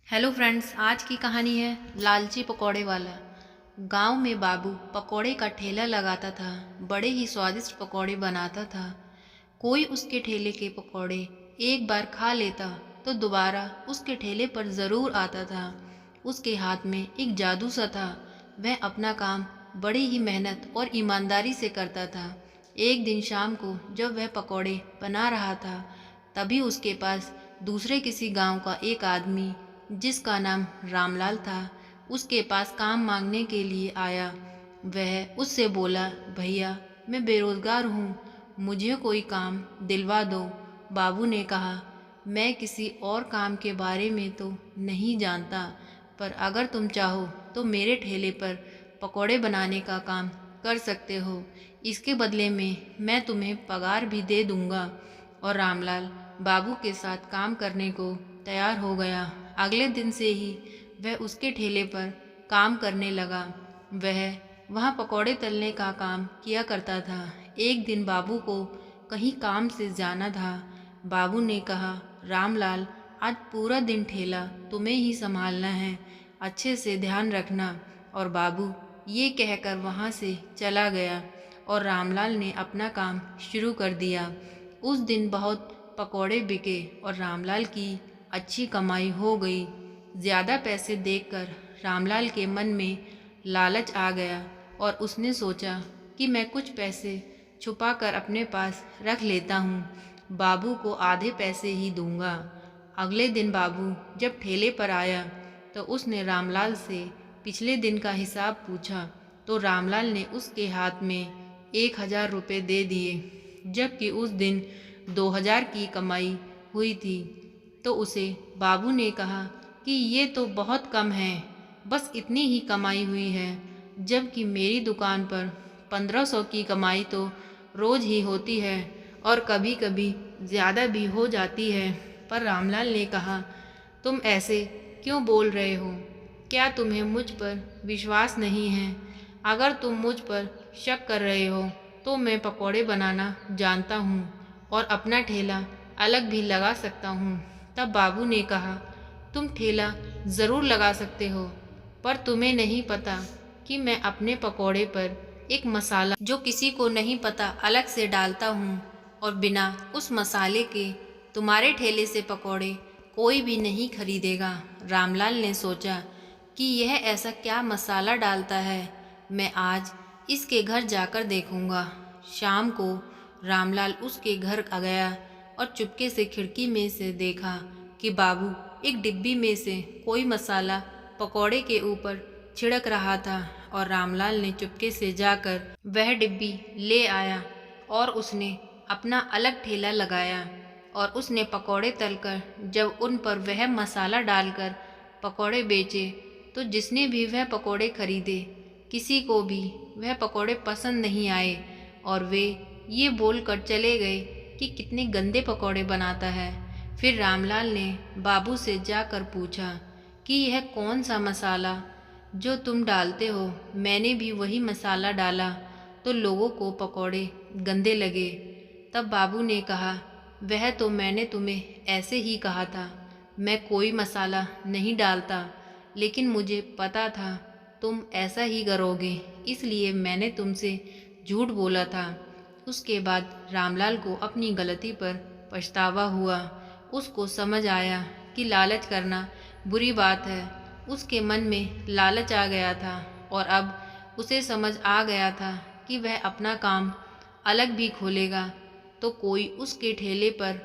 Hello friends, आज की कहानी है लालची पकौड़े वाला। गांव में बाबू पकौड़े का ठेला लगाता था। बड़े ही स्वादिष्ट पकौड़े बनाता था। कोई उसके ठेले के पकौड़े एक बार खा लेता तो दोबारा उसके ठेले पर ज़रूर आता था। उसके हाथ में एक जादू सा था। वह अपना काम बड़ी ही मेहनत और ईमानदारी से करता था। एक दिन शाम को जब वह पकौड़े बना रहा था, तभी उसके पास दूसरे किसी गांव का एक आदमी, जिसका नाम रामलाल था, उसके पास काम मांगने के लिए आया। वह उससे बोला, भैया मैं बेरोज़गार हूँ, मुझे कोई काम दिलवा दो। बाबू ने कहा, मैं किसी और काम के बारे में तो नहीं जानता, पर अगर तुम चाहो तो मेरे ठेले पर पकौड़े बनाने का काम कर सकते हो। इसके बदले में मैं तुम्हें पगार भी दे दूँगा। और रामलाल बाबू के साथ काम करने को तैयार हो गया। अगले दिन से ही वह उसके ठेले पर काम करने लगा। वह वहाँ पकौड़े तलने का काम किया करता था। एक दिन बाबू को कहीं काम से जाना था। बाबू ने कहा, रामलाल आज पूरा दिन ठेला तुम्हें ही संभालना है, अच्छे से ध्यान रखना। और बाबू ये कहकर वहाँ से चला गया और रामलाल ने अपना काम शुरू कर दिया। उस दिन बहुत पकौड़े बिके और रामलाल की अच्छी कमाई हो गई। ज़्यादा पैसे देखकर रामलाल के मन में लालच आ गया और उसने सोचा कि मैं कुछ पैसे छुपा कर अपने पास रख लेता हूँ, बाबू को आधे पैसे ही दूंगा। अगले दिन बाबू जब ठेले पर आया तो उसने रामलाल से पिछले दिन का हिसाब पूछा, तो रामलाल ने उसके हाथ में 1,000 रुपये दे दिए, जबकि उस दिन 2,000 की कमाई हुई थी। तो उसे बाबू ने कहा कि ये तो बहुत कम है, बस इतनी ही कमाई हुई है, जबकि मेरी दुकान पर 1,500 की कमाई तो रोज़ ही होती है और कभी कभी ज़्यादा भी हो जाती है। पर रामलाल ने कहा, तुम ऐसे क्यों बोल रहे हो? क्या तुम्हें मुझ पर विश्वास नहीं है? अगर तुम मुझ पर शक कर रहे हो तो मैं पकौड़े बनाना जानता हूँ और अपना ठेला अलग भी लगा सकता हूँ। तब बाबू ने कहा, तुम ठेला ज़रूर लगा सकते हो, पर तुम्हें नहीं पता कि मैं अपने पकौड़े पर एक मसाला जो किसी को नहीं पता अलग से डालता हूँ, और बिना उस मसाले के तुम्हारे ठेले से पकौड़े कोई भी नहीं खरीदेगा। रामलाल ने सोचा कि यह ऐसा क्या मसाला डालता है, मैं आज इसके घर जाकर देखूंगा। शाम को रामलाल उसके घर आ गया और चुपके से खिड़की में से देखा कि बाबू एक डिब्बी में से कोई मसाला पकौड़े के ऊपर छिड़क रहा था। और रामलाल ने चुपके से जाकर वह डिब्बी ले आया और उसने अपना अलग ठेला लगाया। और उसने पकौड़े तलकर जब उन पर वह मसाला डालकर पकौड़े बेचे, तो जिसने भी वह पकौड़े खरीदे, किसी को भी वह पकौड़े पसंद नहीं आए और वे ये बोलकर चले गए कि कितने गंदे पकौड़े बनाता है। फिर रामलाल ने बाबू से जाकर पूछा कि यह कौन सा मसाला जो तुम डालते हो? मैंने भी वही मसाला डाला तो लोगों को पकौड़े गंदे लगे। तब बाबू ने कहा, वह तो मैंने तुम्हें ऐसे ही कहा था, मैं कोई मसाला नहीं डालता, लेकिन मुझे पता था तुम ऐसा ही करोगे, इसलिए मैंने तुमसे झूठ बोला था। उसके बाद रामलाल को अपनी गलती पर पछतावा हुआ। उसको समझ आया कि लालच करना बुरी बात है। उसके मन में लालच आ गया था और अब उसे समझ आ गया था कि वह अपना काम अलग भी खोलेगा तो कोई उसके ठेले पर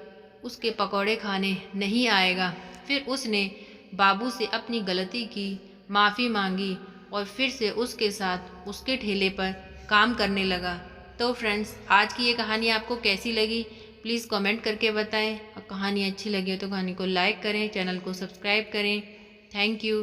उसके पकौड़े खाने नहीं आएगा। फिर उसने बाबू से अपनी गलती की माफ़ी मांगी और फिर से उसके साथ उसके ठेले पर काम करने लगा। तो फ्रेंड्स, आज की ये कहानी आपको कैसी लगी प्लीज़ कमेंट करके बताएं। और कहानी अच्छी लगी हो तो कहानी को लाइक करें, चैनल को सब्सक्राइब करें। Thank you.